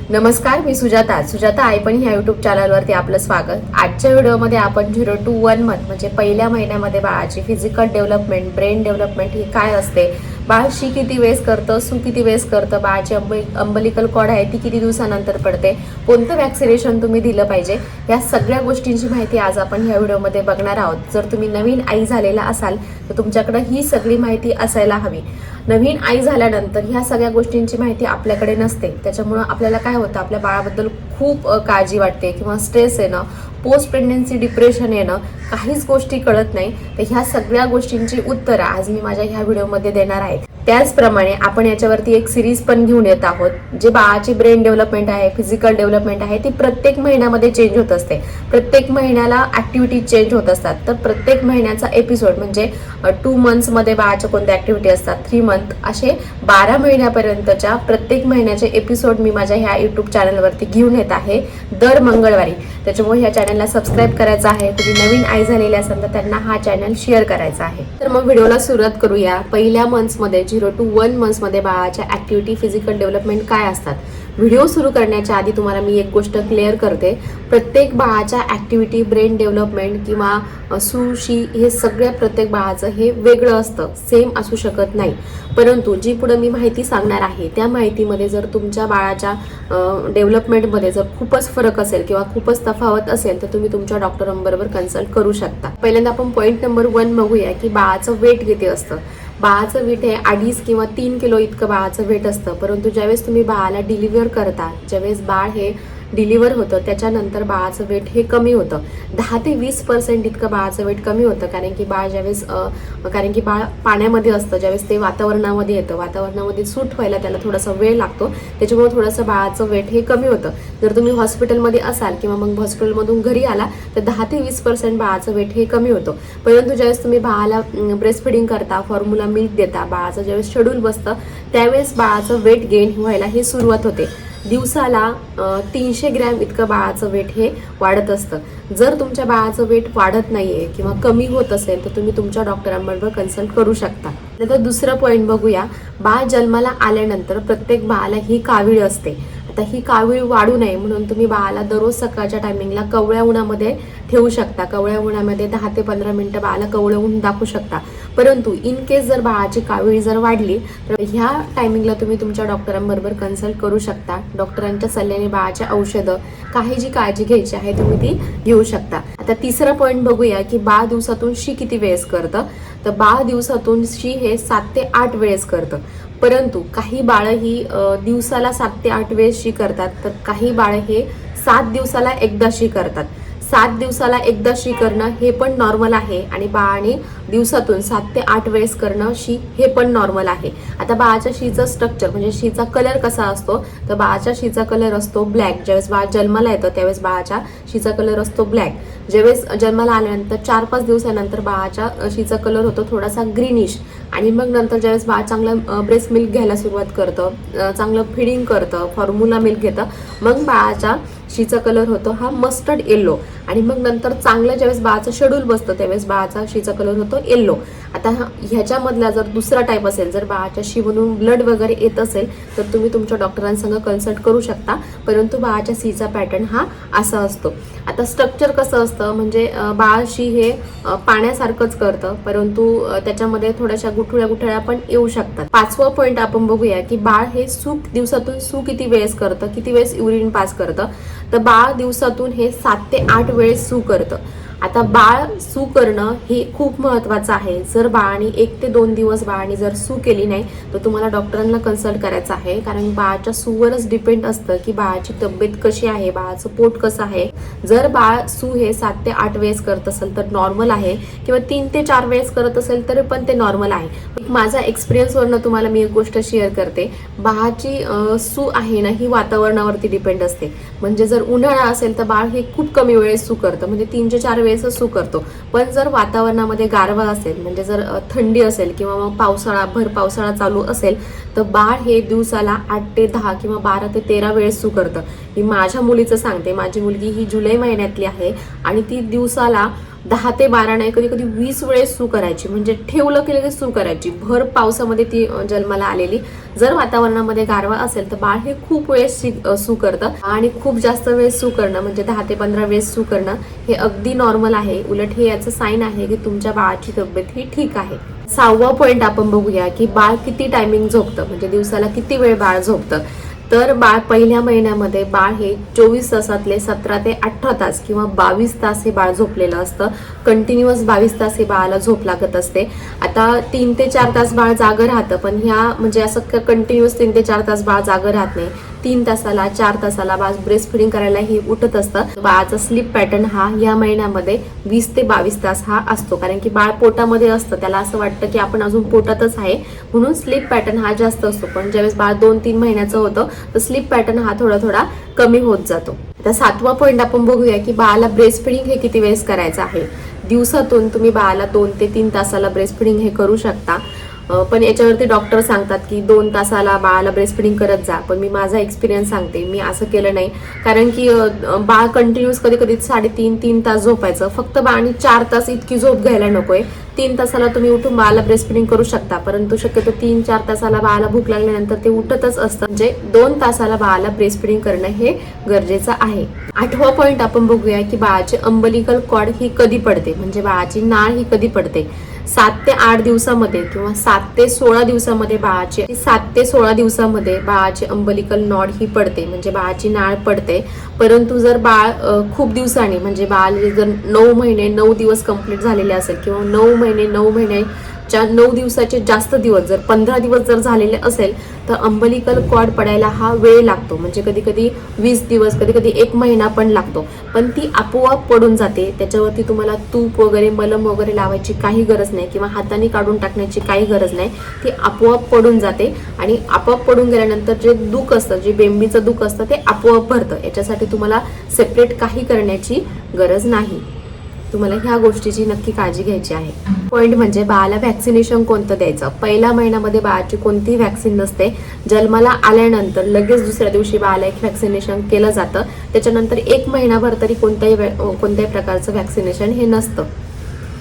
नमस्कार, मी सुजाता आई पण ह्या यूट्यूब चॅनलवरती आपलं स्वागत. आजच्या व्हिडिओमध्ये आपण 0 to 1 मंथ म्हणजे पहिल्या महिन्यामध्ये बाळाची फिजिकल डेव्हलपमेंट, ब्रेन डेव्हलपमेंट ही काय असते, बाळ शी किती वेळेस करतं, सू किती वेळेस करतं, बाळाची अंबलिकल कॉर्ड आहे ती किती दिवसानंतर पडते, कोणतं वॅक्सिनेशन तुम्ही दिलं पाहिजे, या सगळ्या गोष्टींची माहिती आज आपण ह्या व्हिडिओमध्ये बघणार आहोत. जर तुम्ही नवीन आई झालेला असाल तर तुमच्याकडे ही सगळी माहिती असायला हवी. नवीन आई झाल्यानंतर ह्या सगळ्या गोष्टींची माहिती आपल्याकडे नसते, त्याच्यामुळं आपल्याला काय होतं, आपल्या बाळाबद्दल खूप काळजी वाटते किंवा स्ट्रेस येणं, पोस्ट प्रेग्नन्सी डिप्रेशन येणं, काहीच गोष्टी कळत नाही. तर ह्या सगळ्या गोष्टींची उत्तरं आज मी माझ्या ह्या व्हिडिओमध्ये देणार आहे. त्याचप्रमाणे आपण याच्यावरती एक सिरीज पण घेऊन येत आहोत, जे बाळाची ब्रेन डेव्हलपमेंट आहे, फिजिकल डेव्हलपमेंट आहे, ती प्रत्येक महिन्यामध्ये चेंज होत असते. प्रत्येक महिन्याला ॲक्टिव्हिटी चेंज होत असतात. तर प्रत्येक महिन्याचा एपिसोड म्हणजे 2 मंथ्समध्ये बाळाच्या कोणत्या ॲक्टिव्हिटी असतात, 3 मंथ, असे 12 महिन्यापर्यंतच्या प्रत्येक महिन्याचे एपिसोड मी माझ्या ह्या यूट्यूब चॅनलवरती घेऊन येत आहे दर मंगळवारी. त्याच्यामुळे ह्या चॅनलला सबस्क्राईब करायचं आहे. तुम्ही नवीन आई झालेली असाल तर त्यांना हा चॅनल शेअर करायचा आहे. तर मग व्हिडिओला सुरुवात करूया. पहिल्या मंथ्समध्ये 0 to 1 मंथ्समध्ये बाळाच्या ॲक्टिव्हिटी, फिजिकल डेव्हलपमेंट काय असतात. व्हिडिओ सुरू करण्याच्या आधी तुम्हाला मी एक गोष्ट क्लिअर करते. प्रत्येक बाळाच्या ॲक्टिव्हिटी, ब्रेन डेव्हलपमेंट किंवा सुशी हे सगळ्या प्रत्येक बाळाचं हे वेगळं असतं, सेम असू शकत नाही. परंतु जी पुढे मी माहिती सांगणार आहे त्या माहितीमध्ये जर तुमच्या बाळाच्या डेव्हलपमेंटमध्ये जर खूपच फरक असेल किंवा खूपच तफावत असेल तर तुम्ही तुमच्या डॉक्टरांबरोबर कन्सल्ट करू शकता. पहिल्यांदा आपण पॉईंट नंबर 1 बघूया की बाळाचं वेट किती असतं. बाळाचं वेट हे 2.5 किंवा 3 किलो इतकं बाळाचं वेट असतं. परंतु ज्यावेळेस तुम्ही बाळाला डिलिव्हर करता, ज्यावेळेस बाळ हे डिलिव्हर होतं त्याच्यानंतर बाळाचं वेट हे कमी होतं. 10 ते 20% इतकं बाळाचं वेट कमी होतं. कारण की बाळ पाण्यामध्ये असतं, ज्यावेळेस ते वातावरणामध्ये येतं, वातावरणामध्ये सूट व्हायला त्याला थोडासा वेळ लागतो, त्याच्यामुळे थोडंसं बाळाचं वेट हे कमी होतं. जर तुम्ही हॉस्पिटलमध्ये असाल किंवा मग हॉस्पिटलमधून घरी आला तर 10 ते 20% बाळाचं वेट हे कमी होतं. परंतु ज्यावेळेस तुम्ही बाळाला ब्रेस्ट फिडिंग करता, फॉर्म्युला मिल्क देता, बाळाचं ज्यावेळेस शेड्यूल बसतं त्यावेळेस बाळाचं वेट गेन व्हायला हे सुरुवात होते. दिवसाला 300 ग्रॅम इतकं बाळाचं वेट हे वाढत असतं. जर तुमच्या बाळाचं वेट वाढत नाहीये किंवा कमी होत असेल तर तुम्ही तुमच्या डॉक्टरांबरोबर कन्सल्ट करू शकता. तर दुसरं पॉईंट बघूया. बाळ जन्माला आल्यानंतर प्रत्येक बाळाला ही कावीळ असते. आता ही कावीळ वाढू नये म्हणून तुम्ही बाळाला दररोज सकाळच्या टायमिंगला कवळ्या उन्हामध्ये ठेवू शकता. कवळ्या उन्हामध्ये 10 ते 15 मिनिटं बाळाला कवळं ऊन दाखवू शकता. परंतु इन केस जर बाळाची कावीळ जर वाढली तर ह्या टायमिंगला तुम्ही तुमच्या डॉक्टरांबरोबर कन्सल्ट करू शकता. डॉक्टरांच्या सल्ल्याने बाळाच्या औषधं, काही जी काळजी घ्यायची आहे तुम्ही ती घेऊ शकता. आता तिसरा पॉईंट बघूया की बाळ दिवसातून शी किती वेळेस करतं. तर बाळ दिवसातून शी हे 7 ते 8 वेळेस करतं. परंतु काही बाळं ही दिवसाला 7 ते 8 वेळेस शी करतात, तर काही बाळं हे 7 दिवसाला एकदा शी करतात. 7 दिवसाला एकदा शी करणं हे पण नॉर्मल आहे आणि बाळाने दिवसातून 7 ते 8 वेळेस करणं शी हे पण नॉर्मल आहे. आता बाळाच्या शीचं स्ट्रक्चर म्हणजे शीचा कलर कसा असतो, तर बाळाच्या शीचा कलर असतो ब्लॅक. ज्यावेळेस बाळ जन्माला येतं त्यावेळेस बाळाच्या शीचा कलर असतो ब्लॅक. ज्यावेळेस जन्माला आल्यानंतर 4-5 दिवसानंतर बाळाच्या शीचा कलर होतो थोडासा ग्रीनिश. आणि मग नंतर ज्यावेळेस बाळ चांगलं ब्रेस्ट मिल्क घ्यायला सुरुवात करतं, चांगलं फिडिंग करतं, फॉर्म्युला मिल्क घेतं, मग बाळाच्या शीचा कलर होतो हा मस्टर्ड येल्लो. आणि मग नंतर चांगलं ज्यावेळेस बाळाचं शेड्यूल बसतं त्यावेळेस बाळाचा शीचा कलर होतो येल्लो. आता ह्याच्यामधला जर दुसरा टाईप असेल, जर बाळाच्या शीमधून ब्लड वगैरे येत असेल तर तुम्ही तुमच्या डॉक्टरांसंग कन्सल्ट करू शकता. परंतु बाळाच्या शीचा पॅटर्न हा असा असतो. आता स्ट्रक्चर कसं असतं म्हणजे बाळ शी हे पाण्यासारखंच करतं, परंतु त्याच्यामध्ये थोड्याशा गुठळ्या पण येऊ शकतात. 5वा पॉईंट आपण बघूया की बाळ हे दिवसातून किती वेळेस करतं, किती वेळेस युरिन पास करतं. तर बाळ दिवसातून हे 7 ते 8 वेळेस सू करतं. आता बाळ सू करणं हे खूप महत्त्वाचं आहे. जर बाळाने 1 ते 2 दिवस बाळाने जर सू केली नाही तर तुम्हाला डॉक्टरांना कन्सल्ट करायचं आहे. कारण बाळाच्या सूवरच डिपेंड असतं की बाळाची तब्येत कशी आहे, बाळाचं पोट कसं आहे. जर बाळ सू हे 7 ते 8 वेळेस करत असेल तर नॉर्मल आहे, किंवा 3 ते 4 वेळेस करत असेल तरी पण ते नॉर्मल आहे. माझा एक्सपिरियन्सवरनं तुम्हाला मी एक गोष्ट शेअर करते. बाळाची सू आहे ना ही वातावरणावरती डिपेंड असते. म्हणजे जर उन्हाळा असेल तर बाळ हे खूप कमी वेळेस सू करतं, म्हणजे 3 ते 4 वेळेस सू करतो. पण जर वातावरणामध्ये गारवा असेल, म्हणजे जर थंडी असेल किंवा मग भर पावसाळा चालू असेल तर बाळ हे दिवसाला 8 ते 10 किंवा 12 ते 13 वेळेस सू करतं. मी माझ्या मुलीचं सांगते. माझी मुलगी ही जुलै महिन्यातली आहे आणि ती दिवसाला 10 ते 12 नाही, कधी कधी 20 वेळेस सू करायची, म्हणजे ठेवलं की लगेच सू करायची. भर पावसामध्ये ती जन्माला आलेली. जर वातावरणामध्ये गारवा असेल तर बाळ हे खूप वेळेस सू करतं आणि खूप जास्त वेळेस सू करणं म्हणजे 10 ते 15 वेळेस सू करणं हे अगदी नॉर्मल आहे. उलट हे याचं साईन आहे की तुमच्या बाळाची तब्येत ही ठीक आहे. 6वा पॉइंट आपण बघूया की बाळ किती टायमिंग झोपतं, म्हणजे दिवसाला किती वेळ बाळ झोपतं. तर बाळ पहिल्या महिन्यामध्ये बाळ हे 24 तासातले 17 ते 18 तास किंवा 22 तास हे बाळ झोपलेलं असतं. कंटिन्युअस 22 तास हे बाळाला झोप लागत असते. आता 3 ते 4 तास बाळ जागं राहतं, पण ह्या म्हणजे असं कंटिन्युअस 3 ते 4 तास बाळ जागं राहत नाही. 3 तासाला 4 तासाला बाळ ब्रेस्ट फिडिंग करायला ही उठत असतं. बाळाचा स्लीप पॅटर्न हा या महिन्यामध्ये 20 ते 22 तास हा असतो, कारण की बाळ पोटामध्ये असतं. त्याला असं वाटतं की आपण अजून पोटातच आहे, म्हणून स्लीप पॅटर्न हा जास्त असतो. पण ज्यावेळेस बाळ 2-3 महिन्याचं होतं तर स्लीप पॅटर्न हा थोडा थोडा कमी होत जातो. आता 7वा पॉईंट आपण बघूया की बाळाला ब्रेस्ट फिडिंग हे किती वेळेस करायचं आहे. दिवसातून तुम्ही बाळाला 2 ते 3 तासाला ब्रेस्ट फिडिंग हे करू शकता. पण याच्यावरती डॉक्टर सांगतात की 2 तासाला बाळाला ब्रेस्ट फिडिंग करत जा. पण मी माझा एक्सपिरियन्स सांगते, मी असं केलं नाही, कारण की बाळ कंटिन्यूस कधी कधी 3.5-3 तास झोपायचं. फक्त बाळाने 4 तास इतकी झोप घ्यायला नकोय. 3 तासाला तुम्ही उठून बाळाला ब्रेस्ट फिडिंग करू शकता, परंतु शक्यतो 3-4 तासाला बाळाला भूक लागल्यानंतर ते उठतच असतं. म्हणजे 2 तासाला बाळाला ब्रेस्ट फिडिंग करणं हे गरजेचं आहे. 8वा पॉईंट आपण बघूया की बाळाची अंबलिकल कॉर्ड ही कधी पडते, म्हणजे बाळाची नाळ ही कधी पडते. 7 ते 8 दिवसामध्ये किंवा 7 ते 16 दिवसामध्ये 7 ते 16 दिवसामध्ये बाळाची अंबलिकल नॉड ही पडते, म्हणजे बाळाची नाळ पडते. परंतु जर बाळ खूप दिवसांनी म्हणजे बाळ जर 9 महिने 9 दिवस कंप्लीट झालेले असेल किंवा 9 महिने 9 महिन्याच्या 9 दिवसाचे जास्त दिवस जर 15 दिवस जर झालेले असेल तर अंबलिकल कॉर्ड पडायला हा वेळ लागतो. म्हणजे कधी कधी 20 दिवस, कधी कधी 1 महिना पण लागतो. पण ती आपोआप पडून जाते. त्याच्यावरती तुम्हाला तूप वगैरे मलम वगैरे लावायची काही गरज नाही किंवा हाताने काढून टाकण्याची काही गरज नाही. ती आपोआप पडून जाते आणि आपोआप पडून गेल्यानंतर जे दुख असतं, जे बेंबीचं दुख असतं ते आपोआप भरतं. याच्यासाठी तुम्हाला सेपरेट काही करण्याची गरज नाही. तुम्हाला ह्या गोष्टीची नक्की काळजी घ्यायची आहे. पॉईंट म्हणजे बाळाला व्हॅक्सिनेशन कोणतं द्यायचं. पहिल्या महिन्यामध्ये बाळाची कोणतीही व्हॅक्सिन नसते. जन्माला आल्यानंतर लगेच दुसऱ्या दिवशी बाळाला एक व्हॅक्सिनेशन केलं जातं. त्याच्यानंतर 1 महिनाभर तरी कोणत्याही प्रकारचं व्हॅक्सिनेशन हे नसतं.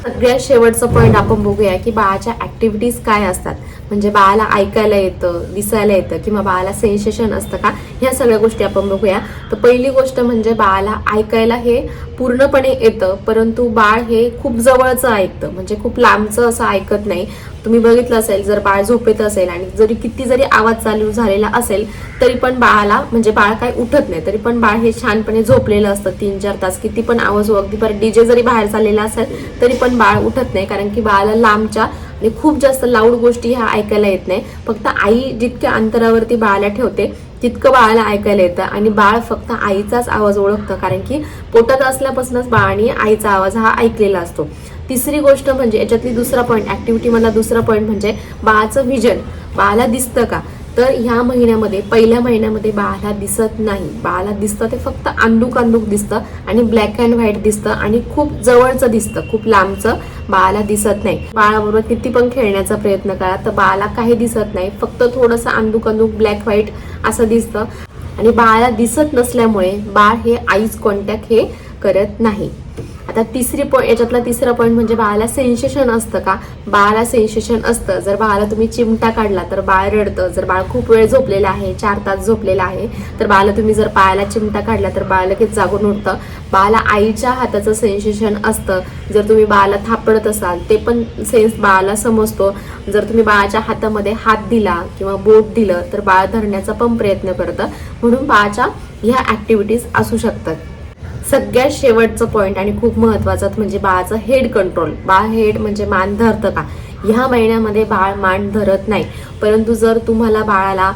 सगळ्यात शेवटचं पॉईंट आपण बघूया की बाळाच्या ऍक्टिव्हिटीज काय असतात. म्हणजे बाळाला ऐकायला येतं, दिसायला येतं किंवा बाळाला सेन्सेशन असतं का, ह्या सगळ्या गोष्टी आपण बघूया. तर पहिली गोष्ट म्हणजे बाळाला ऐकायला हे पूर्णपणे येतं, परंतु बाळ हे खूप जवळचं ऐकतं, म्हणजे खूप लांबचं असं ऐकत नाही. तुम्ही बघितलं असेल, जर बाळ झोपेत असेल आणि किती जरी आवाज चालू झालेला असेल तरी पण बाळाला म्हणजे बाळ काय उठत नाही, तरी पण बाळ हे छानपणे झोपलेलं असतं 3-4 तास. किती पण आवाज हो, अगदी बरं डीजे जरी बाहेर चाललेला असेल तरी पण बाळ उठत नाही, कारण की बाळाला लांबच्या आणि खूप जास्त लाऊड गोष्टी ह्या ऐकायला येत नाही. फक्त आई जितक्या अंतरावरती बाळाला ठेवते तितकं बाळाला ऐकायला येतं आणि बाळ फक्त आईचाच आवाज ओळखतं, कारण की पोटात असल्यापासूनच बाळाने आईचा आवाज हा ऐकलेला असतो. तिसरी गोष्ट म्हणजे याच्यातली दुसरा पॉईंट, ऍक्टिव्हिटीमधला दुसरा पॉईंट म्हणजे बाळाचं व्हिजन. बाळाला दिसतं का, तर ह्या महिन्यामध्ये पहिल्या महिन्यामध्ये बाळाला दिसत नाही. बाळाला दिसतं ते फक्त अंदूक दिसतं आणि ब्लॅक अँड व्हाईट दिसतं आणि खूप जवळचं दिसतं, खूप लांबचं बाळाला दिसत नाही. बाळाबरोबर किती पण खेळण्याचा प्रयत्न करा तर बाळाला काही दिसत नाही, फक्त थोडंसं अंदूक ब्लॅक व्हाईट असं दिसतं. आणि बाळाला दिसत नसल्यामुळे बाळ हे आईज कॉन्टॅक्ट हे करत नाही. आता याच्यातला तिसरा पॉईंट म्हणजे बाळाला सेन्सेशन असतं का. बाळाला सेन्सेशन असतं. जर बाळाला तुम्ही चिमटा काढला तर बाळ रडतं. जर बाळ खूप वेळ झोपलेलं आहे, 4 तास झोपलेलं आहे, तर बाळाला तुम्ही जर पायाला चिमटा काढला तर बाळ लगेच जागून उठतं. बाळाला आईच्या हाताचं सेन्सेशन असतं. जर तुम्ही बाळाला थापडत असाल ते पण सेन्स बाळाला समजतो. जर तुम्ही बाळाच्या हातामध्ये हात दिला किंवा बोट दिलं तर बाळ धरण्याचा पण प्रयत्न करतं. म्हणून बाळाच्या ह्या ऍक्टिव्हिटीज असू शकतात. सगळ्यात शेवटचं पॉईंट आणि खूप महत्वाचं म्हणजे बाळाचं हेड कंट्रोल. बाळ हेड म्हणजे मान धरतं का. ह्या महिन्यामध्ये बाळ मान धरत नाही, परंतु जर तुम्हाला बाळाला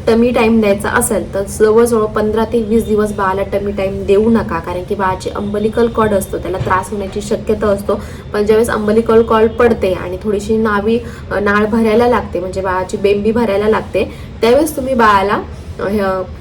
टमी टाइम द्यायचा असेल तर जवळजवळ 15 ते 20 दिवस बाळाला टमी टाइम देऊ नका, कारण की बाळाची अंबलिकल कॉर्ड असतो त्याला त्रास होण्याची शक्यता असतो. पण ज्यावेळेस अंबलिकल कॉर्ड पडते आणि थोडीशी नाळ भरायला लागते, म्हणजे बाळाची बेंबी भरायला लागते, त्यावेळेस तुम्ही बाळाला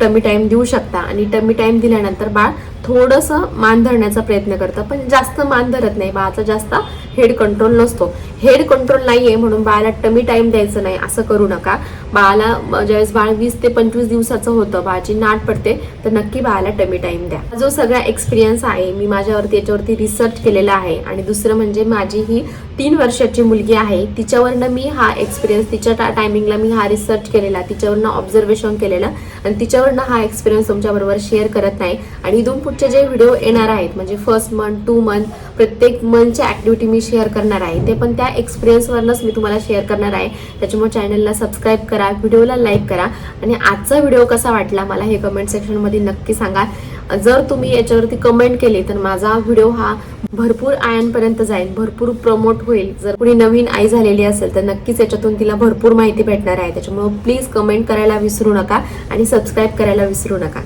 टमी टाइम देऊ शकता. आणि टमी टाइम दिल्यानंतर बाळ थोडंसं मान धरण्याचा प्रयत्न करतं, पण जास्त मान धरत नाही. बाळाचा जास्त हेड कंट्रोल नसतो. हेड कंट्रोल नाहीये म्हणून बाळाला टमी टाइम द्यायचं नाही असं करू नका. बाळाला ज्यावेळेस बाळ 20 ते 25 दिवसाचं होतं, बाळाची नाट पडते, तर नक्की बाळाला टमी टाईम द्या. जो सगळा एक्सपिरियन्स आहे मी याच्यावरती रिसर्च केलेला आहे. आणि दुसरं म्हणजे माझी ही 3 वर्षाची मुलगी आहे, तिच्यावरनं मी हा एक्सपिरियन्स, तिच्या टायमिंगला मी हा रिसर्च केलेला, तिच्यावरनं ऑब्झर्वेशन केलेलं आणि तिच्यावरनं हा एक्सपिरियन्स तुमच्याबरोबर शेअर करत नाही. आणि इथून पुढचे जे व्हिडिओ येणार आहेत म्हणजे फर्स्ट मंथ, 2 मंथ, प्रत्येक मंथच्या ॲक्टिव्हिटी मी शेअर करणार आहे, ते पण त्या एक्सपिरियन्सवरनंच मी तुम्हाला शेअर करणार आहे. त्याच्यामुळे चॅनलला सबस्क्राईब करा, व्हिडिओला लाईक करा आणि आजचा व्हिडिओ कसा वाटला मला हे कमेंट सेक्शनमध्ये नक्की सांगा. जर तुम्ही याच्यावरती कमेंट केली तर माझा व्हिडिओ हा भरपूर आयांपर्यंत जाईल, भरपूर प्रमोट होईल. जर कुणी नवीन आई झालेली असेल तर नक्कीच याच्यातून तिला भरपूर माहिती भेटणार आहे. त्याच्यामुळे प्लीज कमेंट करायला विसरू नका आणि सबस्क्राईब करायला विसरू नका.